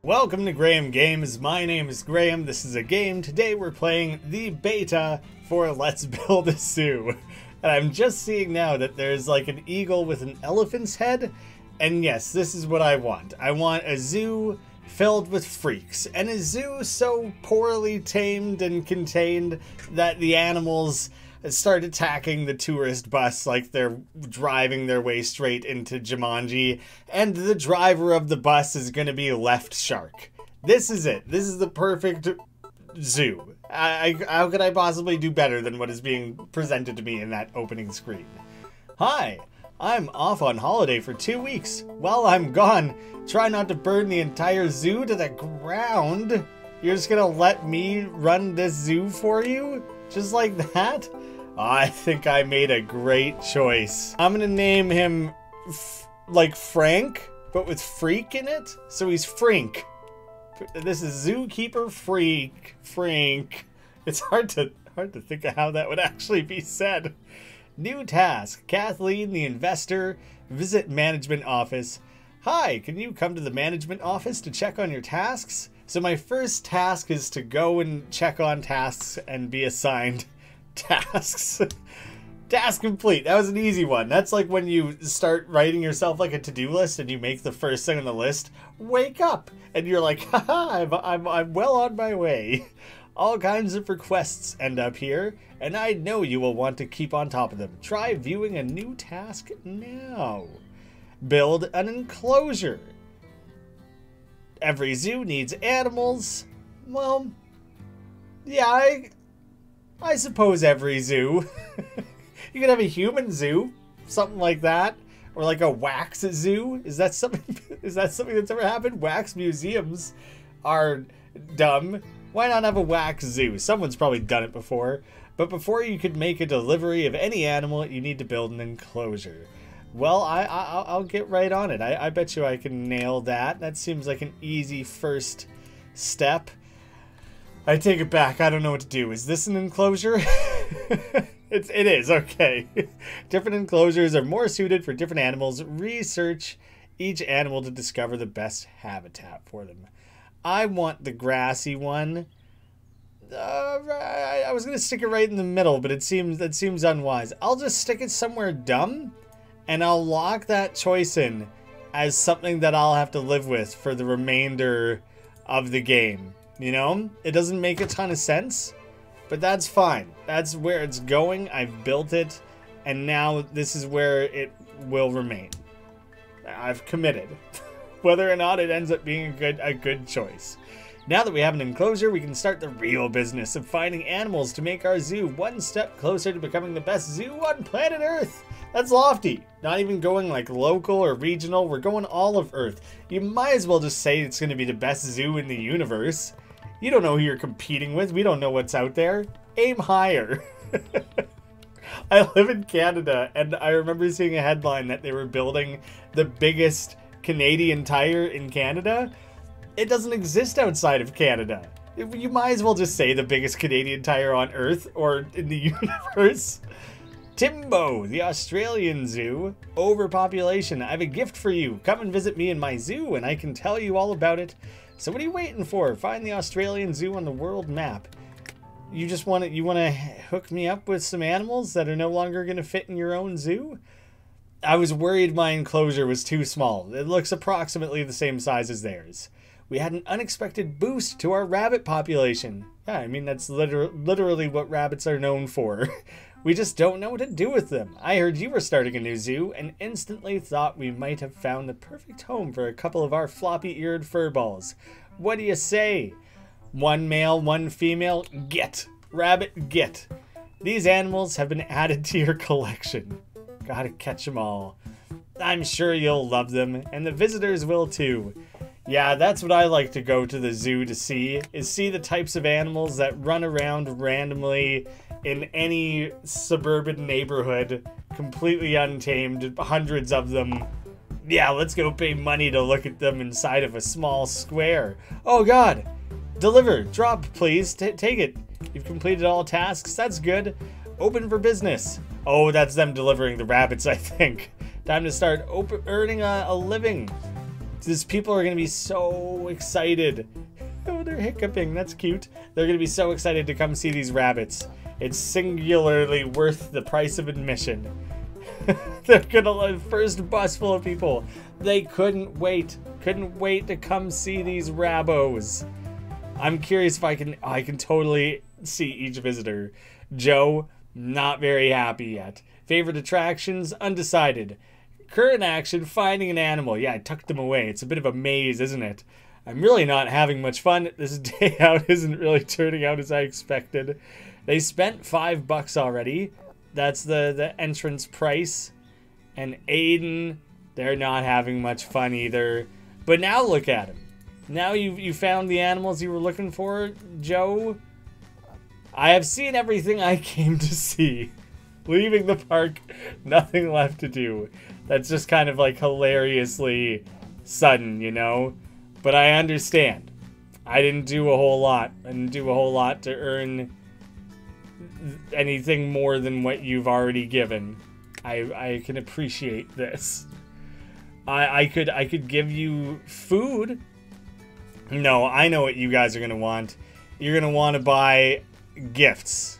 Welcome to Graeme Games. My name is Graeme. This is a game. Today we're playing the beta for Let's Build a Zoo. And I'm just seeing now that there's like an eagle with an elephant's head. And yes, this is what I want. I want a zoo filled with freaks. And a zoo so poorly tamed and contained that the animals start attacking the tourist bus like they're driving their way straight into Jumanji, and the driver of the bus is going to be Left Shark. This is it. This is the perfect zoo. How could I possibly do better than what is being presented to me in that opening screen? Hi, I'm off on holiday for 2 weeks. While I'm gone, try not to burn the entire zoo to the ground. You're just gonna let me run this zoo for you? Just like that? I think I made a great choice. I'm gonna name him like Frank, but with freak in it. So he's Frink. This is Zookeeper Freak. Frink. It's hard to think of how that would actually be said. New task. Kathleen, the investor, visit management office. Hi, can you come to the management office to check on your tasks? So my first task is to go and check on tasks and be assigned tasks. Task complete. That was an easy one. That's like when you start writing yourself like a to-do list and you make the first thing on the list, wake up, and you're like, haha, I'm well on my way. All kinds of requests end up here, and I know you will want to keep on top of them. Try viewing a new task now. Build an enclosure. Every zoo needs animals. Well, yeah, I suppose every zoo. You could have a human zoo, something like that, or like a wax zoo. Is that something? Is that something that's ever happened? Wax museums are dumb. Why not have a wax zoo? Someone's probably done it before. But before you could make a delivery of any animal, you need to build an enclosure. Well, I'll get right on it. I bet you I can nail that. That seems like an easy first step. I take it back. I don't know what to do. Is this an enclosure? It is, okay. Different enclosures are more suited for different animals. Research each animal to discover the best habitat for them. I want the grassy one. I was going to stick it right in the middle, but that seems unwise. I'll just stick it somewhere dumb, and I'll lock that choice in as something that I'll have to live with for the remainder of the game. You know? It doesn't make a ton of sense, but that's fine. That's where it's going. I've built it, and now this is where it will remain. I've committed. Whether or not it ends up being a good choice. Now that we have an enclosure, we can start the real business of finding animals to make our zoo one step closer to becoming the best zoo on planet Earth. That's lofty. Not even going like local or regional. We're going all of Earth. You might as well just say it's going to be the best zoo in the universe. You don't know who you're competing with. We don't know what's out there. Aim higher. I live in Canada, and I remember seeing a headline that they were building the biggest Canadian tire in Canada. It doesn't exist outside of Canada. You might as well just say the biggest Canadian tire on Earth or in the universe. Timbo, the Australian zoo. Overpopulation. I have a gift for you. Come and visit me in my zoo and I can tell you all about it. So what are you waiting for? Find the Australian zoo on the world map. You just want to hook me up with some animals that are no longer going to fit in your own zoo? I was worried my enclosure was too small. It looks approximately the same size as theirs. We had an unexpected boost to our rabbit population. Yeah, I mean, that's literally what rabbits are known for. We just don't know what to do with them. I heard you were starting a new zoo and instantly thought we might have found the perfect home for a couple of our floppy-eared furballs. What do you say? One male, one female, get. Rabbit, get. These animals have been added to your collection. Gotta catch them all. I'm sure you'll love them, and the visitors will too. Yeah, that's what I like to go to the zoo to see, is see the types of animals that run around randomly in any suburban neighborhood, completely untamed, hundreds of them. Yeah, let's go pay money to look at them inside of a small square. Oh god! Deliver! Drop, please! Take it! You've completed all tasks, that's good. Open for business. Oh, that's them delivering the rabbits, I think. Time to start earning a living. These people are going to be so excited. Oh, they're hiccuping. That's cute. They're going to be so excited to come see these rabbits. It's singularly worth the price of admission. They're gonna first bus full of people. They couldn't wait to come see these rabbos. I'm curious if I can totally see each visitor. Joe, not very happy yet. Favorite attractions, undecided. Current action, finding an animal. Yeah, I tucked them away. It's a bit of a maze, isn't it? I'm really not having much fun. This day out isn't really turning out as I expected. They spent $5 already. That's the entrance price. And Aiden, they're not having much fun either. But now look at him. Now you found the animals you were looking for, Joe. I have seen everything I came to see. Leaving the park, nothing left to do. That's just kind of like hilariously sudden, you know? But I understand. I didn't do a whole lot. I didn't do a whole lot to earn anything more than what you've already given. I can appreciate this. I could give you food. No, I know what you guys are gonna want. You're gonna want to buy gifts.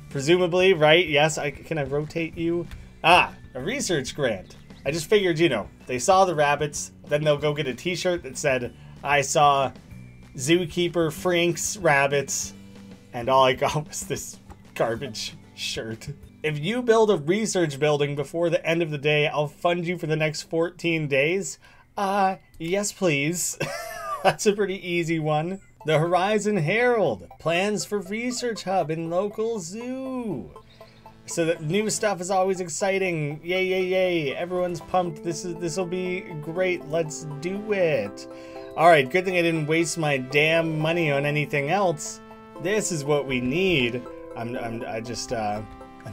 Presumably, right? Yes, can I rotate you? Ah, a research grant. I just figured, you know, they saw the rabbits, then they'll go get a t-shirt that said, I saw Zookeeper Frank's rabbits, and all I got was this garbage shirt. If you build a research building before the end of the day, I'll fund you for the next 14 days. Yes, please. That's a pretty easy one. The Horizon Herald. Plans for research hub in local zoo. So the new stuff is always exciting. Yay, yay, yay. Everyone's pumped. This'll be great. Let's do it. All right, good thing I didn't waste my damn money on anything else. This is what we need. I'm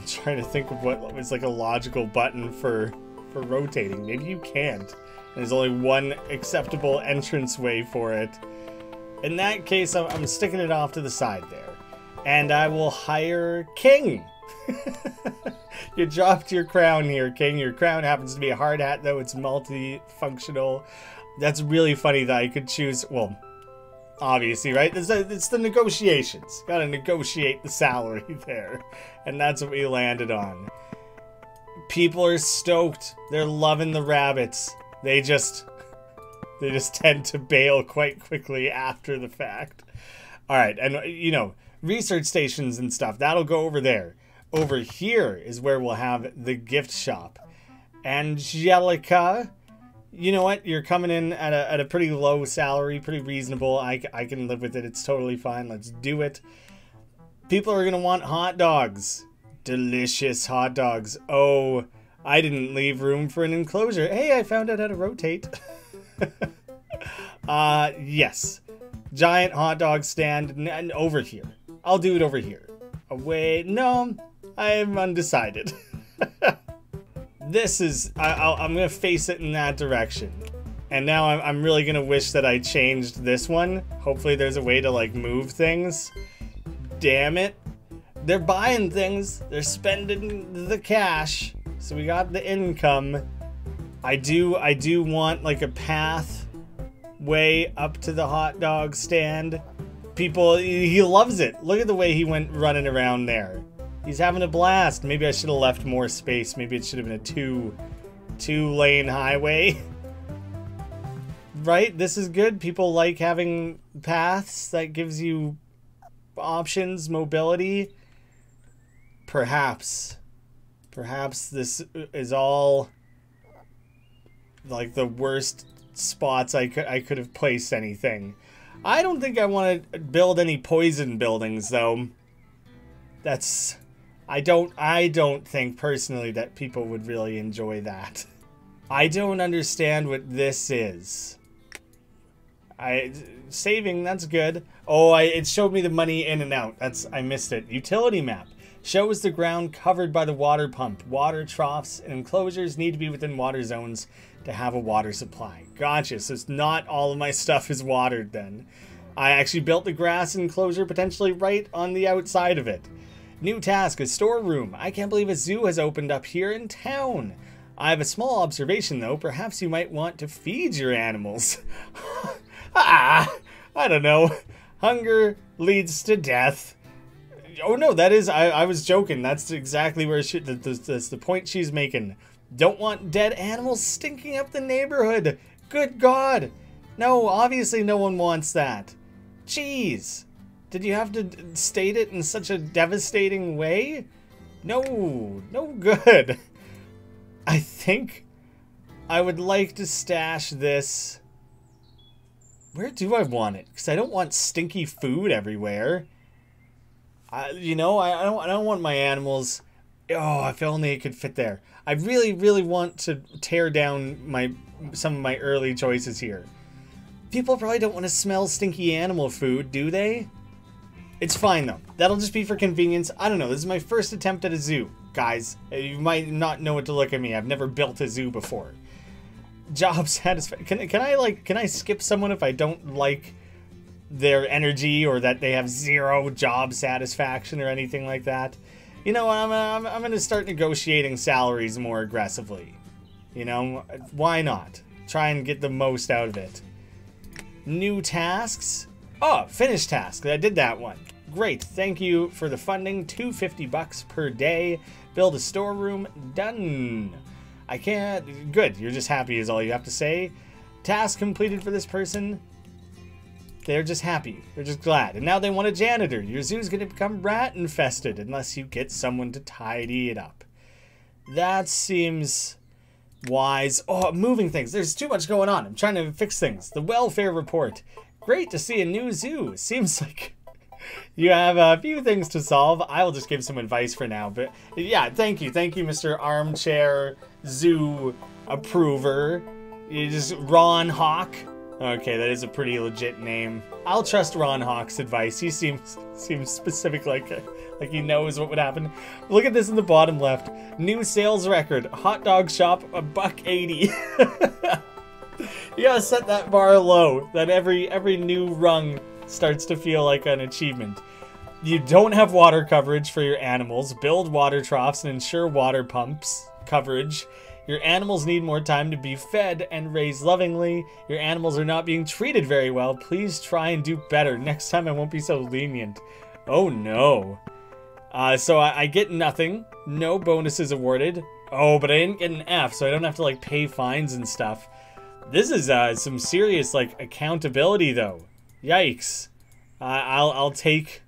trying to think of what was like a logical button for rotating. Maybe you can't. There's only one acceptable entrance way for it. In that case, I'm sticking it off to the side there. And I will hire King. You dropped your crown here, King. Your crown happens to be a hard hat, though. It's multifunctional. That's really funny that I could choose... Well, obviously, right? It's the negotiations. Gotta negotiate the salary there. And that's what we landed on. People are stoked. They're loving the rabbits. They just tend to bail quite quickly after the fact. All right, and you know, research stations and stuff, that'll go over there. Over here is where we'll have the gift shop. Angelica, you know what? You're coming in at a pretty low salary, pretty reasonable. I can live with it. It's totally fine. Let's do it. People are gonna want hot dogs. Delicious hot dogs. Oh, I didn't leave room for an enclosure. Hey, I found out how to rotate. Yes. Giant hot dog stand and over here. I'll do it over here. Away. No, I'm undecided. This is... I'm going to face it in that direction. And now I'm really going to wish that I changed this one. Hopefully there's a way to, like, move things. Damn it. They're buying things. They're spending the cash. So we got the income. I do want, like, a path way up to the hot dog stand. People, he loves it. Look at the way he went running around there. He's having a blast. Maybe I should have left more space. Maybe it should have been a two-lane highway. Right? This is good. People like having paths. That gives you options, mobility. Perhaps this is all like the worst spots I could have placed anything. I don't think I want to build any poison buildings, though. That's... I don't think personally that people would really enjoy that. I don't understand what this is. Saving, that's good. Oh, it showed me the money in and out. I missed it. Utility map. Shows the ground covered by the water pump. Water troughs and enclosures need to be within water zones to have a water supply. Gotcha. So it's not all of my stuff is watered then. I actually built the grass enclosure potentially right on the outside of it. New task, a storeroom. I can't believe a zoo has opened up here in town. I have a small observation, though. Perhaps you might want to feed your animals. I don't know. Hunger leads to death. Oh, no, that is... I was joking. That's exactly where that's the point she's making. Don't want dead animals stinking up the neighborhood. Good God. No, obviously no one wants that. Jeez. Did you have to state it in such a devastating way? No, no good. I think I would like to stash this. Where do I want it? Because I don't want stinky food everywhere. You know, I don't want my animals. Oh, if only it could fit there. I really, really want to tear down some of my early choices here. People probably don't want to smell stinky animal food, do they? It's fine, though. That'll just be for convenience. I don't know. This is my first attempt at a zoo. Guys, you might not know what to look at me. I've never built a zoo before. Job satisfaction. Can I skip someone if I don't like their energy or that they have zero job satisfaction or anything like that? You know, I'm going to start negotiating salaries more aggressively. You know, why not? Try and get the most out of it. New tasks. Oh, finished task. I did that one. Great. Thank you for the funding. $250 per day. Build a storeroom. Done. I can't. Good. You're just happy is all you have to say. Task completed for this person. They're just happy. They're just glad. And now they want a janitor. Your zoo's going to become rat infested unless you get someone to tidy it up. That seems wise. Oh, moving things. There's too much going on. I'm trying to fix things. The welfare report. Great to see a new zoo. Seems like you have a few things to solve. I will just give some advice for now. But yeah, thank you. Thank you, Mr. Armchair Zoo Approver. You just Ron Hawk. Okay, that is a pretty legit name. I'll trust Ron Hawk's advice. He seems specific, like he knows what would happen. Look at this in the bottom left. New sales record. Hot dog shop, $1.80. You gotta set that bar low. That every new rung starts to feel like an achievement. You don't have water coverage for your animals. Build water troughs and ensure water pumps coverage. Your animals need more time to be fed and raised lovingly. Your animals are not being treated very well. Please try and do better. Next time I won't be so lenient. Oh no. So I get nothing. No bonuses awarded. Oh, but I didn't get an F, so I don't have to like pay fines and stuff. This is some serious like accountability though. Yikes. I'll take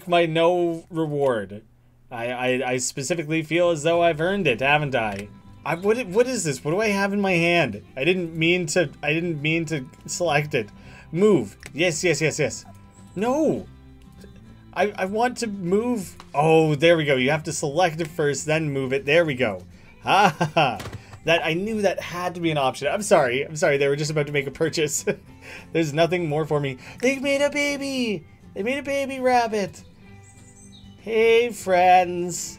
my no reward. I specifically feel as though I've earned it, haven't I? What is this? What do I have in my hand? I didn't mean to select it. Move. Yes. No. I want to move. Oh, there we go. You have to select it first, then move it. There we go. Ha ha ha. That I knew that had to be an option. I'm sorry. They were just about to make a purchase. There's nothing more for me. They made a baby. They made a baby rabbit. Hey, friends.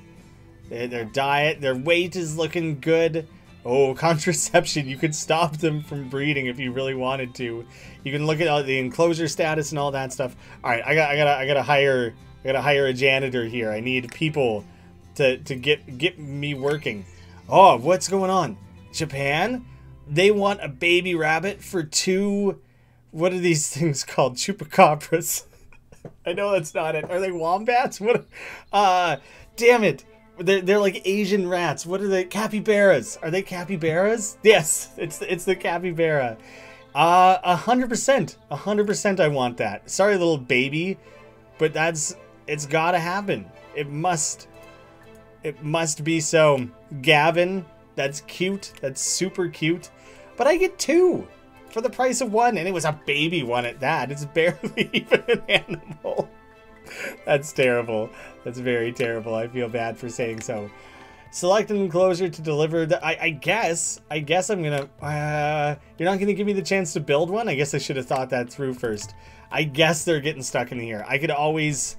Their diet, their weight is looking good. Oh, contraception. You could stop them from breeding if you really wanted to. You can look at the enclosure status and all that stuff. All right, I gotta hire a janitor here. I need people to get me working. Oh, what's going on? Japan? They want a baby rabbit for 2... What are these things called? Chupacabras. I know that's not it. Are they wombats? What? Damn it. They're like Asian rats. What are they? Capybaras. Are they capybaras? Yes, it's the capybara. 100%. 100% I want that. Sorry, little baby, but it's gotta happen. It must be so. Gavin, that's cute. That's super cute. But I get 2 for the price of 1, and it was a baby one at that. It's barely even an animal. That's terrible. That's very terrible. I feel bad for saying so. Select an enclosure to deliver the... I guess I'm gonna... you're not gonna give me the chance to build one? I guess I should have thought that through first. I guess they're getting stuck in here. I could always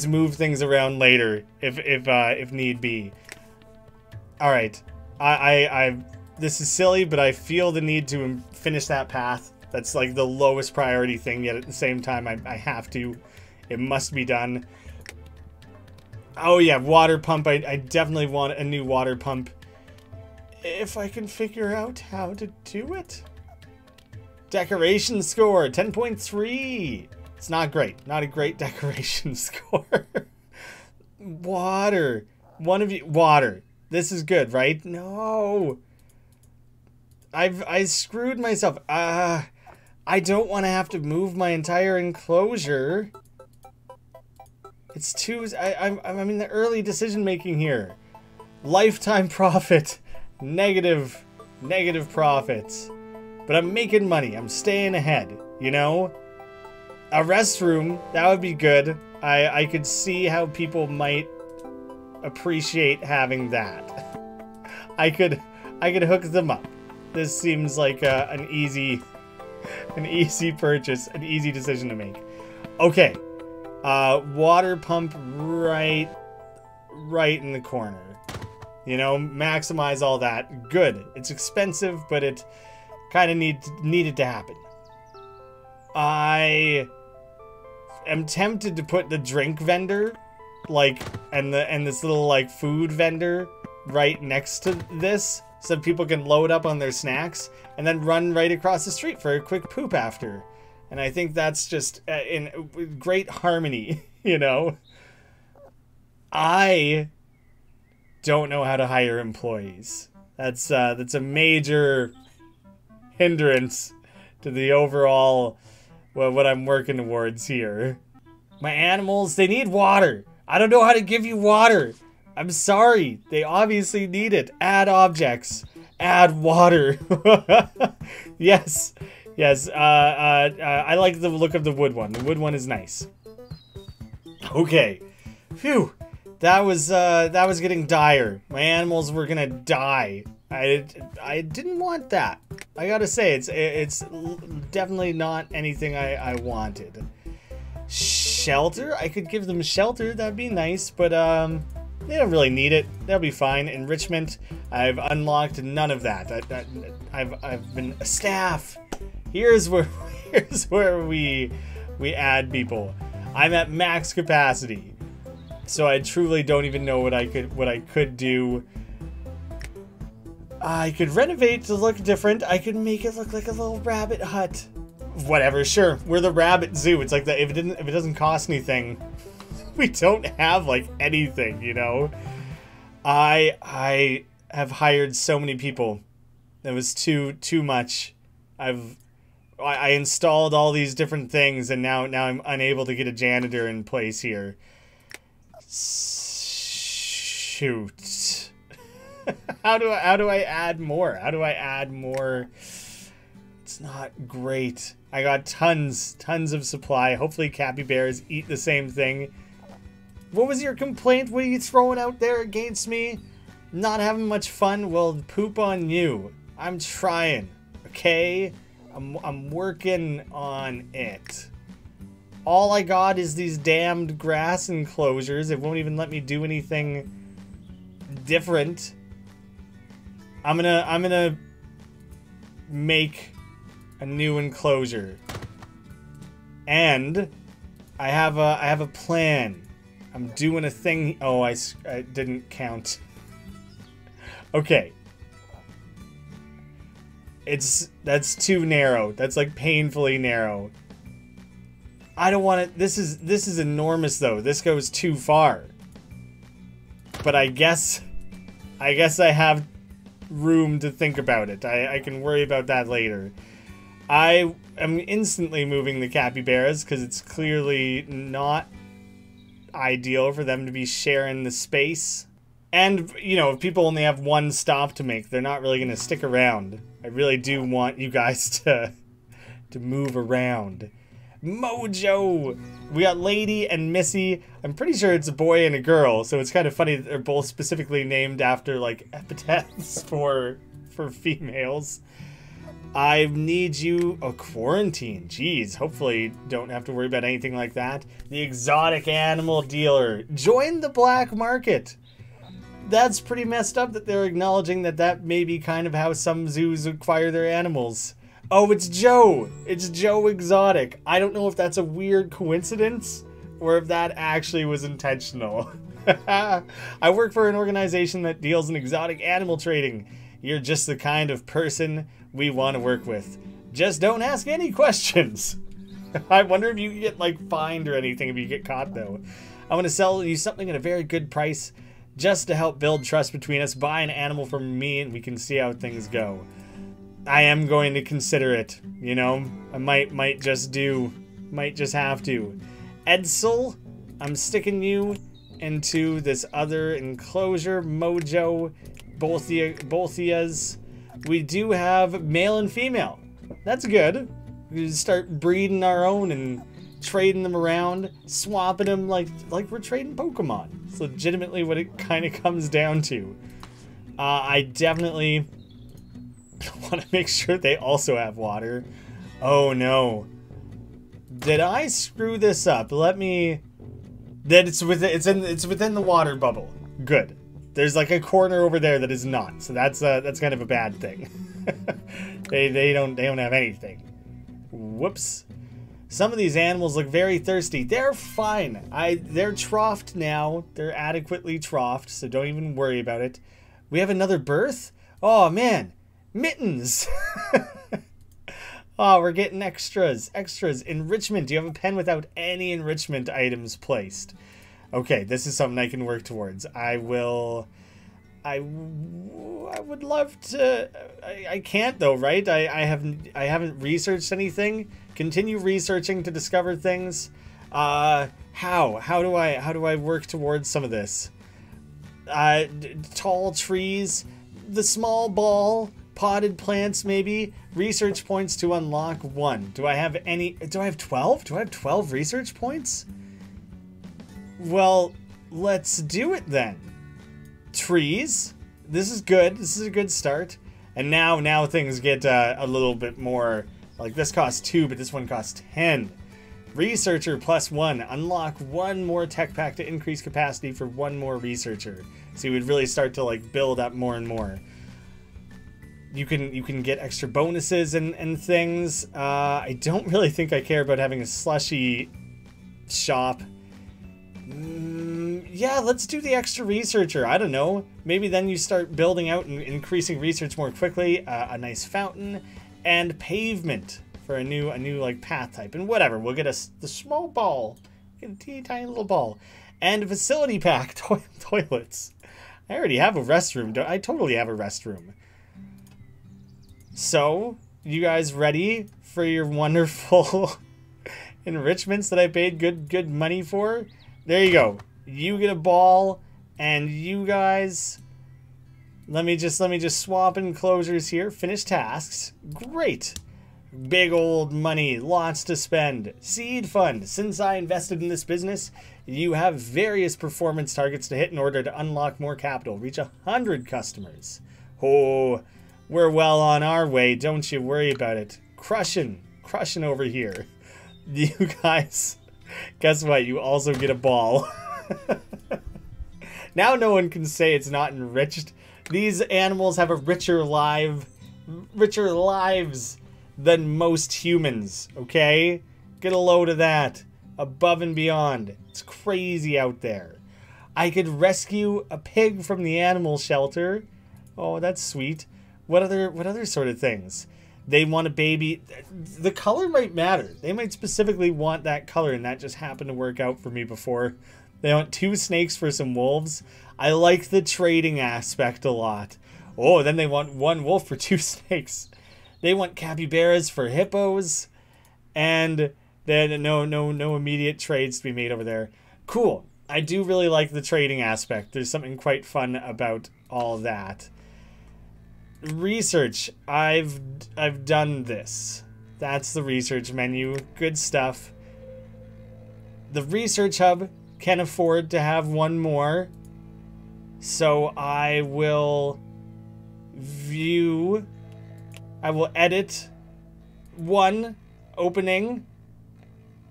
move things around later if need be. All right. This is silly, but I feel the need to finish that path. That's like the lowest priority thing, yet at the same time I have to. It must be done. Oh yeah, water pump. I definitely want a new water pump. if I can figure out how to do it. Decoration score, 10.3. It's not great. Not a great decoration score. Water. One of you... Water. This is good, right? No. I screwed myself. I don't want to have to move my entire enclosure. It's too... I'm in the early decision making here. Lifetime profit. Negative profits. But I'm making money. I'm staying ahead, you know? A restroom, that would be good. I could see how people might appreciate having that. I could hook them up. This seems like an easy purchase, an easy decision to make. Okay. Water pump right in the corner. You know, maximize all that. Good. It's expensive, but it kind of needed to happen. I am tempted to put the drink vendor, like, and this little, like, food vendor right next to this, so people can load up on their snacks and then run right across the street for a quick poop after. And I think that's just in great harmony, you know? I don't know how to hire employees. That's a major hindrance to the overall, well, what I'm working towards here. My animals, they need water. I don't know how to give you water. I'm sorry. They obviously need it. Add objects. Add water. Yes. Yes. I like the look of the wood one. The wood one is nice. Okay. Phew. That was getting dire. My animals were gonna die. I didn't want that. I gotta say, it's definitely not anything I wanted. Shelter? I could give them shelter. That'd be nice, but they don't really need it. They'll be fine. Enrichment. I've unlocked none of that. I've been a staff. Here's where we add people. I'm at max capacity. So I truly don't even know what I could do. I could renovate to look different. I could make it look like a little rabbit hut. Whatever, sure. We're the rabbit zoo. It's like that. If it doesn't cost anything, we don't have like anything, you know. I have hired so many people. That was too much. I installed all these different things, and now I'm unable to get a janitor in place here. Shoot. How do I add more? How do I add more? It's not great. I got tons of supply. Hopefully capybaras eat the same thing. What was your complaint? What are you throwing out there against me? Not having much fun? Well, poop on you. I'm trying. Okay? I'm working on it. All I got is these damned grass enclosures. It won't even let me do anything different. I'm gonna make a new enclosure. And I have a plan. I'm doing a thing. Oh, I didn't count. Okay. That's too narrow. That's like painfully narrow. I don't want it. This is enormous though. This goes too far. But I guess I have room to think about it. I can worry about that later. I am instantly moving the capybaras because it's clearly not ideal for them to be sharing the space. And, you know, if people only have one stop to make, they're not really going to stick around. I really do want you guys to move around. Mojo! We got Lady and Missy. I'm pretty sure it's a boy and a girl, so it's kind of funny that they're both specifically named after, like, epithets for females. I need you a quarantine. Jeez, hopefully don't have to worry about anything like that. The exotic animal dealer. Join the black market. That's pretty messed up that they're acknowledging that may be kind of how some zoos acquire their animals. Oh, it's Joe. It's Joe Exotic. I don't know if that's a weird coincidence or if that actually was intentional. I work for an organization that deals in exotic animal trading. You're just the kind of person we want to work with. Just don't ask any questions. I wonder if you get, like, fined or anything if you get caught, though. I want to sell you something at a very good price just to help build trust between us. Buy an animal from me and we can see how things go. I am going to consider it, you know? I might just have to. Edsel, I'm sticking you into this other enclosure. Mojo, Bolthias. We do have male and female. That's good. We start breeding our own and trading them around, swapping them like we're trading Pokemon. It's legitimately what it kind of comes down to. I definitely want to make sure they also have water. Oh no. Did I screw this up? Let me... That it's within the water bubble. Good. There's like a corner over there that is not. So that's kind of a bad thing. they don't have anything. Whoops. Some of these animals look very thirsty. They're fine. They're troughed now. They're adequately troughed, so don't even worry about it. We have another berth? Oh man. Mittens. Oh, we're getting extras. Enrichment. Do you have a pen without any enrichment items placed? Okay, this is something I can work towards. I would love to. I can't though, right? I haven't researched anything. Continue researching to discover things. How do I work towards some of this? Tall trees, the small ball, potted plants maybe. Research points to unlock 1. Do I have any? Do I have 12? Do I have 12 research points? Well, let's do it then. Trees. This is good. This is a good start. And now things get a little bit more, like this costs 2, but this one costs 10. Researcher +1. Unlock 1 more tech pack to increase capacity for 1 more researcher. So you would really start to like build up more and more. You can get extra bonuses and things. I don't really think I care about having a slushy shop. Yeah, let's do the extra researcher. I don't know. Maybe then you start building out and increasing research more quickly. A nice fountain and pavement for a new like path type and whatever. We'll get the small ball, get a teeny tiny little ball, and a facility pack toilets. I already have a restroom. I totally have a restroom. So, you guys ready for your wonderful enrichments that I paid good money for? There you go. You get a ball, and you guys... Let me just swap enclosures here. Finish tasks. Great. Big old money. Lots to spend. Seed fund. Since I invested in this business, you have various performance targets to hit in order to unlock more capital. Reach 100 customers. Oh... We're well on our way, don't you worry about it. Crushing over here. You guys, guess what? You also get a ball. Now no one can say it's not enriched. These animals have a richer lives than most humans, okay? Get a load of that. Above and beyond. It's crazy out there. I could rescue a pig from the animal shelter. Oh, that's sweet. What other sort of things? They want a baby. The color might matter. They might specifically want that color, and that just happened to work out for me before. They want 2 snakes for some wolves. I like the trading aspect a lot. Oh, then they want 1 wolf for 2 snakes. They want capybaras for hippos. And then no immediate trades to be made over there. Cool. I do really like the trading aspect. There's something quite fun about all that. Research. I've done this. That's the research menu. Good stuff. The research hub can afford to have 1 more. So I will edit 1 opening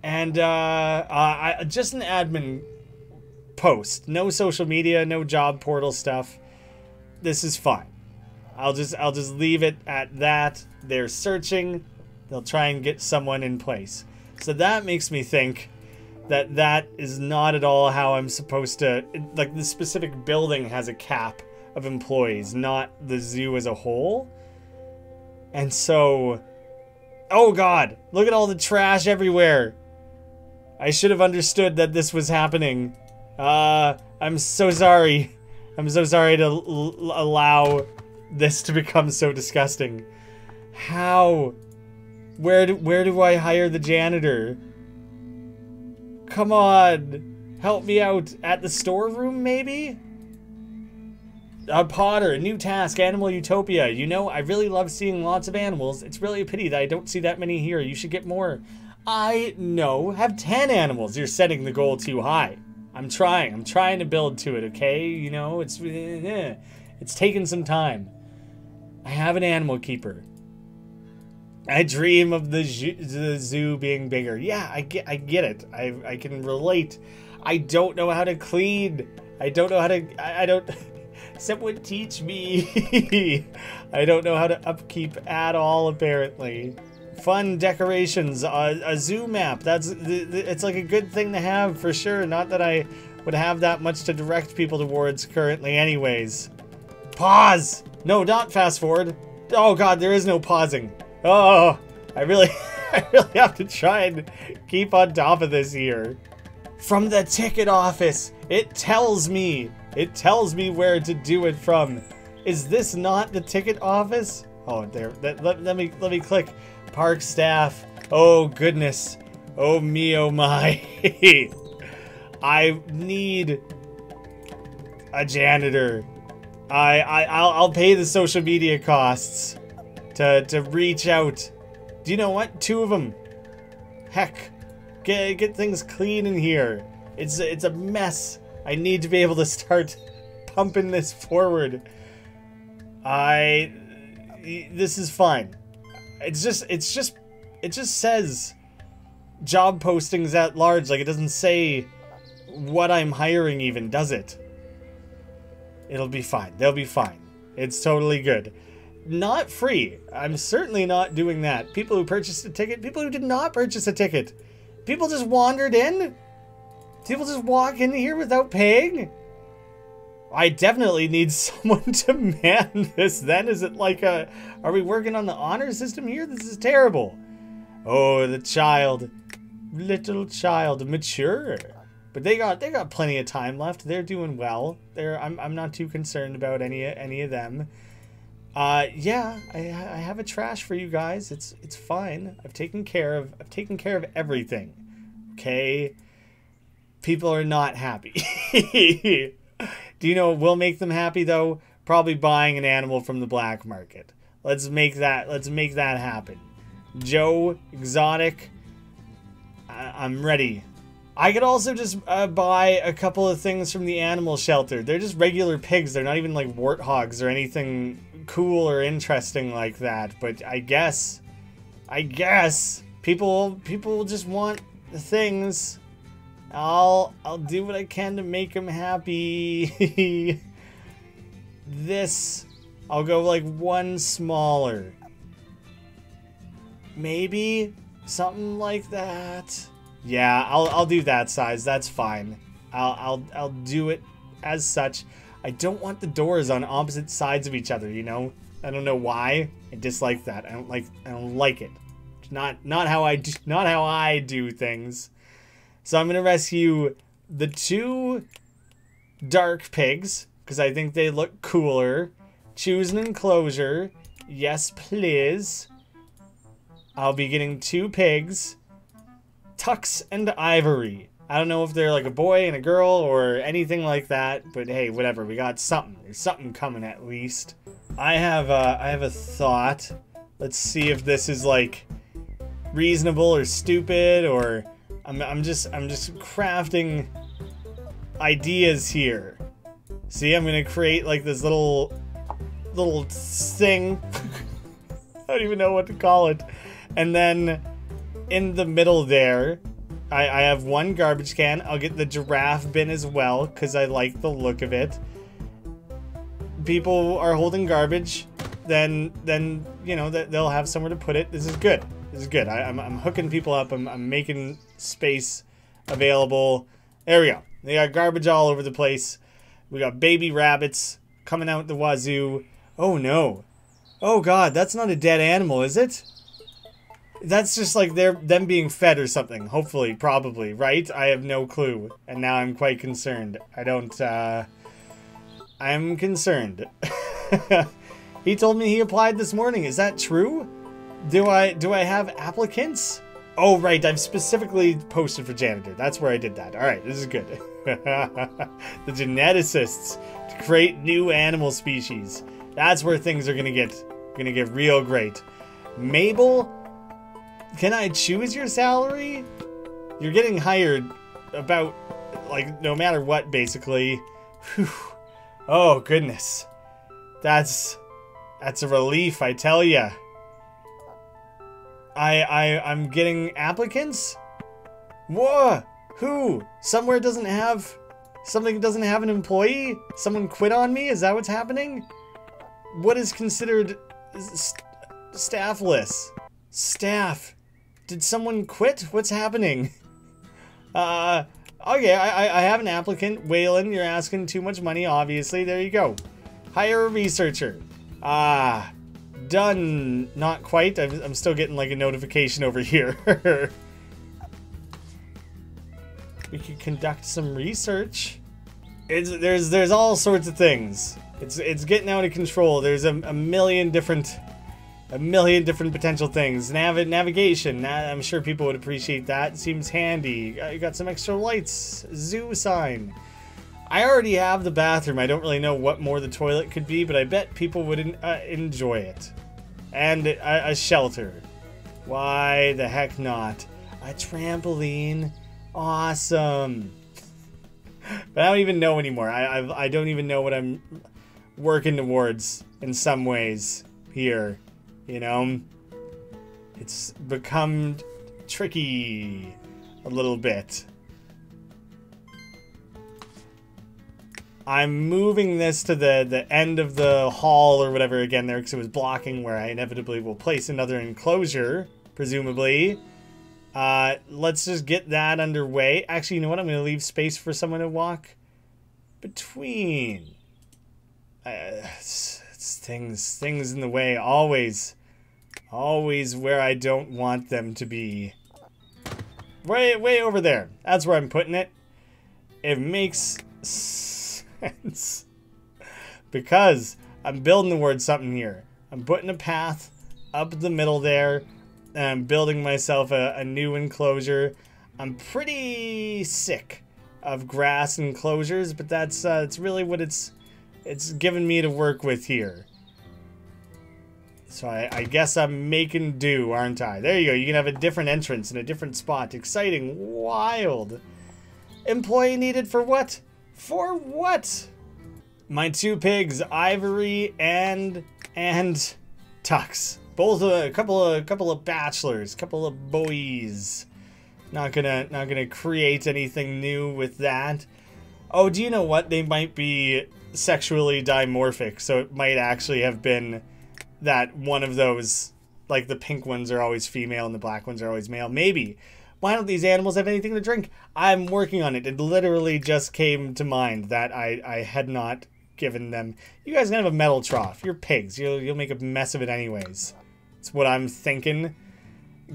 and just an admin post. No social media, no job portal stuff. This is fine. I'll just leave it at that. They're searching. They'll try and get someone in place. So that makes me think that is not at all how I'm supposed to... Like, the specific building has a cap of employees, not the zoo as a whole. And so, oh God, look at all the trash everywhere. I should have understood that this was happening. I'm so sorry. I'm so sorry to allow this to become so disgusting. How? Where do I hire the janitor? Come on. Help me out at the storeroom, maybe? Potter, a new task, Animal Utopia. You know, I really love seeing lots of animals. It's really a pity that I don't see that many here. You should get more. I know. Have 10 animals. You're setting the goal too high. I'm trying to build to it, okay? You know, it's taken some time. I have an animal keeper. I dream of the zoo being bigger. Yeah, I get it. I can relate. I don't know how to clean. I don't know how to... I don't... Someone teach me. I don't know how to upkeep at all, apparently. Fun decorations, a zoo map. It's like a good thing to have for sure. Not that I would have that much to direct people towards currently anyways. Pause! No, not fast forward. Oh God, there is no pausing. Oh, I really have to try and keep on top of this here. From the ticket office, it tells me where to do it from. Is this not the ticket office? Oh, there. Let me click. Park staff. Oh goodness. Oh me, oh my. I need a janitor. I'll pay the social media costs to reach out. Do you know what? 2 of them. Heck, get things clean in here. It's a mess. I need to be able to start pumping this forward. This is fine. It just says job postings at large. Like, it doesn't say what I'm hiring even, does it? It'll be fine. They'll be fine. It's totally good. Not free. I'm certainly not doing that. People who purchased a ticket, people who did not purchase a ticket. People just wandered in. People just walk in here without paying. I definitely need someone to man this then. Is it like a... Are we working on the honor system here? This is terrible. Oh, the child. Little child. Mature. But they got plenty of time left. They're doing well. I'm not too concerned about any of them. Yeah, I have a trash for you guys. It's fine. I've taken care of everything. Okay? People are not happy. Do you know what will make them happy though? Probably buying an animal from the black market. Let's make that happen. Joe, exotic. I'm ready. I could also just buy a couple of things from the animal shelter. They're just regular pigs. They're not even like warthogs or anything cool or interesting like that. But I guess people just want the things. I'll do what I can to make them happy. This, I'll go like one smaller. Maybe something like that. Yeah, I'll do that size. That's fine. I'll do it as such. I don't want the doors on opposite sides of each other, you know? I don't know why. I dislike that. I don't like it. Not how I do things. So I'm going to rescue the 2 dark pigs, because I think they look cooler. Choose an enclosure. Yes, please. I'll be getting 2 pigs. Tux and Ivory. I don't know if they're like a boy and a girl or anything like that, but hey, whatever. We got something. There's something coming at least. I have a thought. Let's see if this is like reasonable or stupid, or... I'm just crafting ideas here. See, I'm gonna create like this little thing. I don't even know what to call it. And then in the middle there, I have 1 garbage can. I'll get the giraffe bin as well because I like the look of it. People are holding garbage, then you know that they'll have somewhere to put it. This is good. This is good. I'm hooking people up. I'm making space available. There we go. They got garbage all over the place. We got baby rabbits. coming out the wazoo. Oh no. Oh god, that's not a dead animal, is it? That's just like them being fed or something. Hopefully, probably, right? I have no clue. And now I'm quite concerned. I'm concerned. He told me he applied this morning. Is that true? Do I have applicants? Oh, right. I've specifically posted for janitor. That's where I did that. All right. This is good. The geneticists to create new animal species. That's where things are going to get real great. Mabel, can I choose your salary? You're getting hired about, like, no matter what, basically. Whew. Oh, goodness. That's a relief, I tell ya. I'm getting applicants? Whoa! Who? Something doesn't have an employee? Someone quit on me? Is that what's happening? What is considered staffless? Staff. Did someone quit? What's happening? Okay, I have an applicant. Waylon, you're asking too much money, obviously. There you go. Hire a researcher. Done. Not quite. I'm still getting like a notification over here. We could conduct some research. There's all sorts of things. It's getting out of control. There's a million different potential things. Navigation. I'm sure people would appreciate that. Seems handy. You got some extra lights. Zoo sign. I already have the bathroom. I don't really know what more the toilet could be, but I bet people would enjoy it. And a shelter. Why the heck not? A trampoline. Awesome. But I don't even know anymore. I don't even know what I'm working towards in some ways here. You know? It's become tricky a little bit. I'm moving this to the end of the hall or whatever again there because it was blocking where I inevitably will place another enclosure, presumably. Let's just get that underway. Actually, you know what? I'm going to leave space for someone to walk between. It's things in the way, always where I don't want them to be. Way over there. That's where I'm putting it. It makes sense because I'm building towards something here. I'm putting a path up the middle there, and I'm building myself a new enclosure. I'm pretty sick of grass enclosures, but that's it's really what it's given me to work with here. So I guess I'm making do, aren't I? There you go. You can have a different entrance in a different spot. Exciting. Wild. Employee needed for what? For what? My two pigs, Ivory and Tux. Both a couple of bachelors, couple of boys. Not gonna create anything new with that. Oh, do you know what? They might be sexually dimorphic, so it might actually have been that one of those, like the pink ones are always female and the black ones are always male. Maybe. Why don't these animals have anything to drink? I'm working on it. It literally just came to mind that I had not given them. You guys can have a metal trough. You're pigs. You'll make a mess of it anyways. That's what I'm thinking.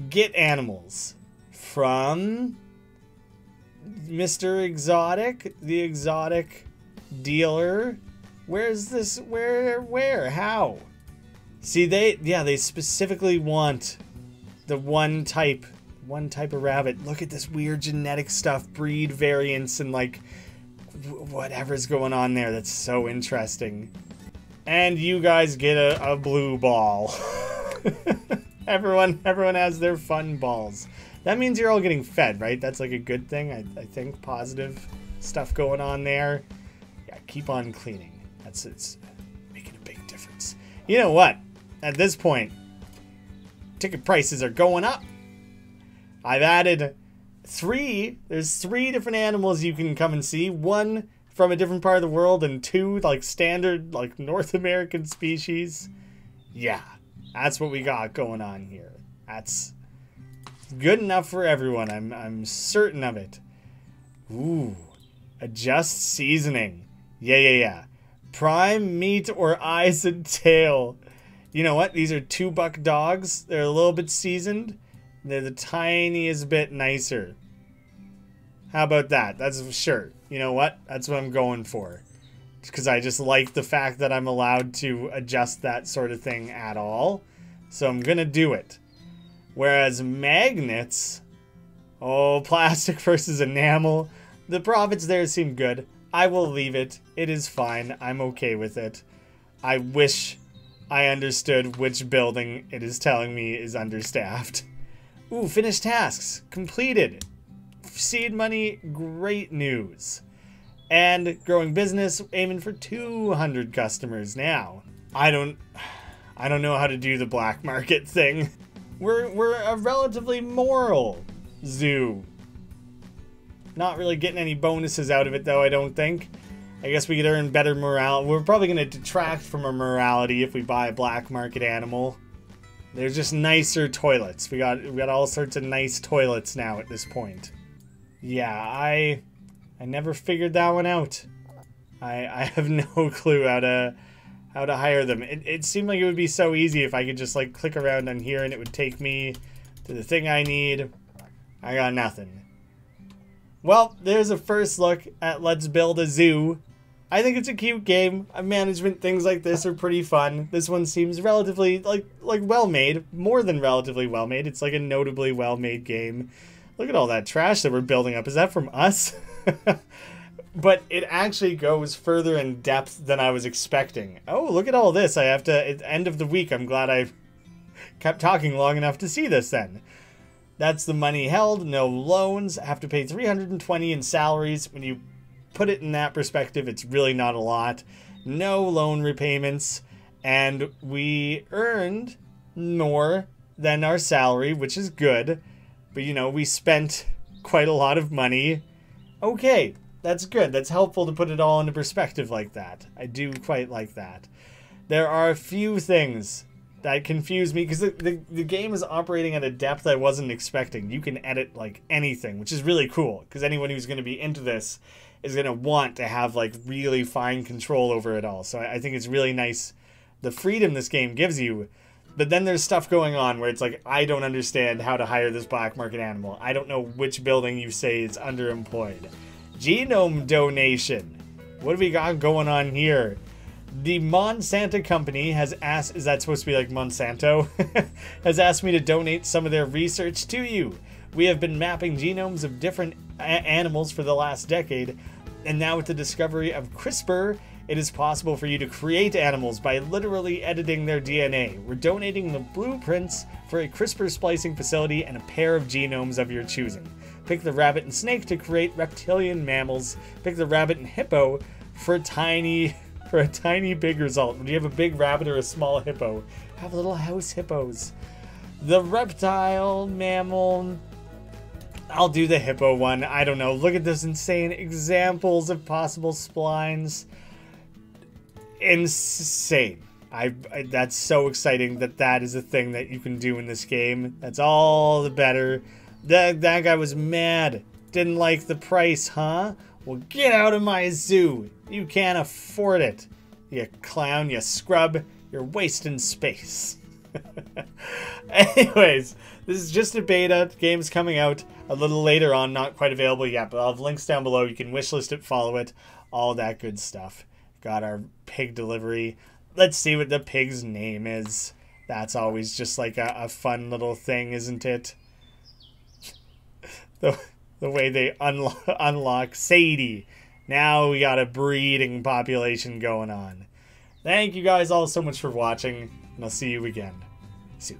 Get animals from Mr. Exotic, the exotic dealer. Where's this? Where? How? See, they specifically want the one type of rabbit. Look at this weird genetic stuff, breed variants, and like whatever's going on there. That's so interesting. And you guys get a blue ball. Everyone has their fun balls. That means you're all getting fed, right? That's like a good thing. I think positive stuff going on there. Yeah, keep on cleaning. It's making a big difference. You know what? At this point, ticket prices are going up. I've added 3. There's 3 different animals you can come and see. 1 from a different part of the world, and 2 like standard like North American species. Yeah, that's what we got going on here. That's good enough for everyone. I'm certain of it. Ooh, adjust seasoning. Yeah. Prime meat or eyes and tail. You know what? These are $2 dogs. They're a little bit seasoned. They're the tiniest bit nicer. How about that? That's sure. You know what? That's what I'm going for. Because I just like the fact that I'm allowed to adjust that sort of thing at all. So I'm going to do it. Whereas magnets... Oh, plastic versus enamel. The profits there seem good. I will leave it. It is fine. I'm okay with it. I wish I understood which building it is telling me is understaffed. Ooh, finished tasks. Completed. Seed money. Great news. And growing business, aiming for 200 customers now. I don't know how to do the black market thing. We're a relatively moral zoo. Not really getting any bonuses out of it though, I don't think. I guess we could earn better morale. We're probably going to detract from our morality if we buy a black market animal. There's just nicer toilets. We got all sorts of nice toilets now at this point. Yeah, I never figured that one out. I have no clue how to hire them. It seemed like it would be so easy if I could just like click around on here and it would take me to the thing I need. I got nothing. Well, there's a first look at Let's Build a Zoo. I think it's a cute game. Management things like this are pretty fun. This one seems relatively like well made, more than relatively well made. It's like a notably well made game. Look at all that trash that we're building up. Is that from us? But it actually goes further in depth than I was expecting. Oh, look at all this. I have to, at the end of the week, I'm glad I kept talking long enough to see this then. That's the money held, no loans, have to pay $320 in salaries. When you put it in that perspective, it's really not a lot. No loan repayments, and we earned more than our salary, which is good. But, you know, we spent quite a lot of money. Okay, that's good. That's helpful to put it all into perspective like that. I do quite like that. There are a few things that confused me because the game is operating at a depth I wasn't expecting. You can edit like anything, which is really cool because anyone who's going to be into this is going to want to have like really fine control over it all. So I think it's really nice the freedom this game gives you. But then there's stuff going on where it's like, I don't understand how to hire this black market animal. I don't know which building you say is underemployed. Genome donation. What do we got going on here? The Monsanto company has asked, is that supposed to be like Monsanto? has asked me to donate some of their research to you. We have been mapping genomes of different animals for the last decade, and now with the discovery of CRISPR, it is possible for you to create animals by literally editing their DNA. We're donating the blueprints for a CRISPR splicing facility and a pair of genomes of your choosing. Pick the rabbit and snake to create reptilian mammals. Pick the rabbit and hippo for a tiny big result. When you have a big rabbit or a small hippo, have little house hippos. The reptile mammal, I'll do the hippo one. I don't know. Look at those insane examples of possible splines. Insane. That's so exciting that is a thing that you can do in this game. That's all the better. That guy was mad. Didn't like the price, huh? Well, get out of my zoo. You can't afford it. You clown, you scrub. You're wasting space. Anyways, this is just a beta. The game's coming out a little later on. Not quite available yet, but I'll have links down below. You can wishlist it, follow it, all that good stuff. Got our pig delivery. Let's see what the pig's name is. That's always just like a fun little thing, isn't it? The way they unlock Sadie. Now we got a breeding population going on. Thank you guys all so much for watching, and I'll see you again soon.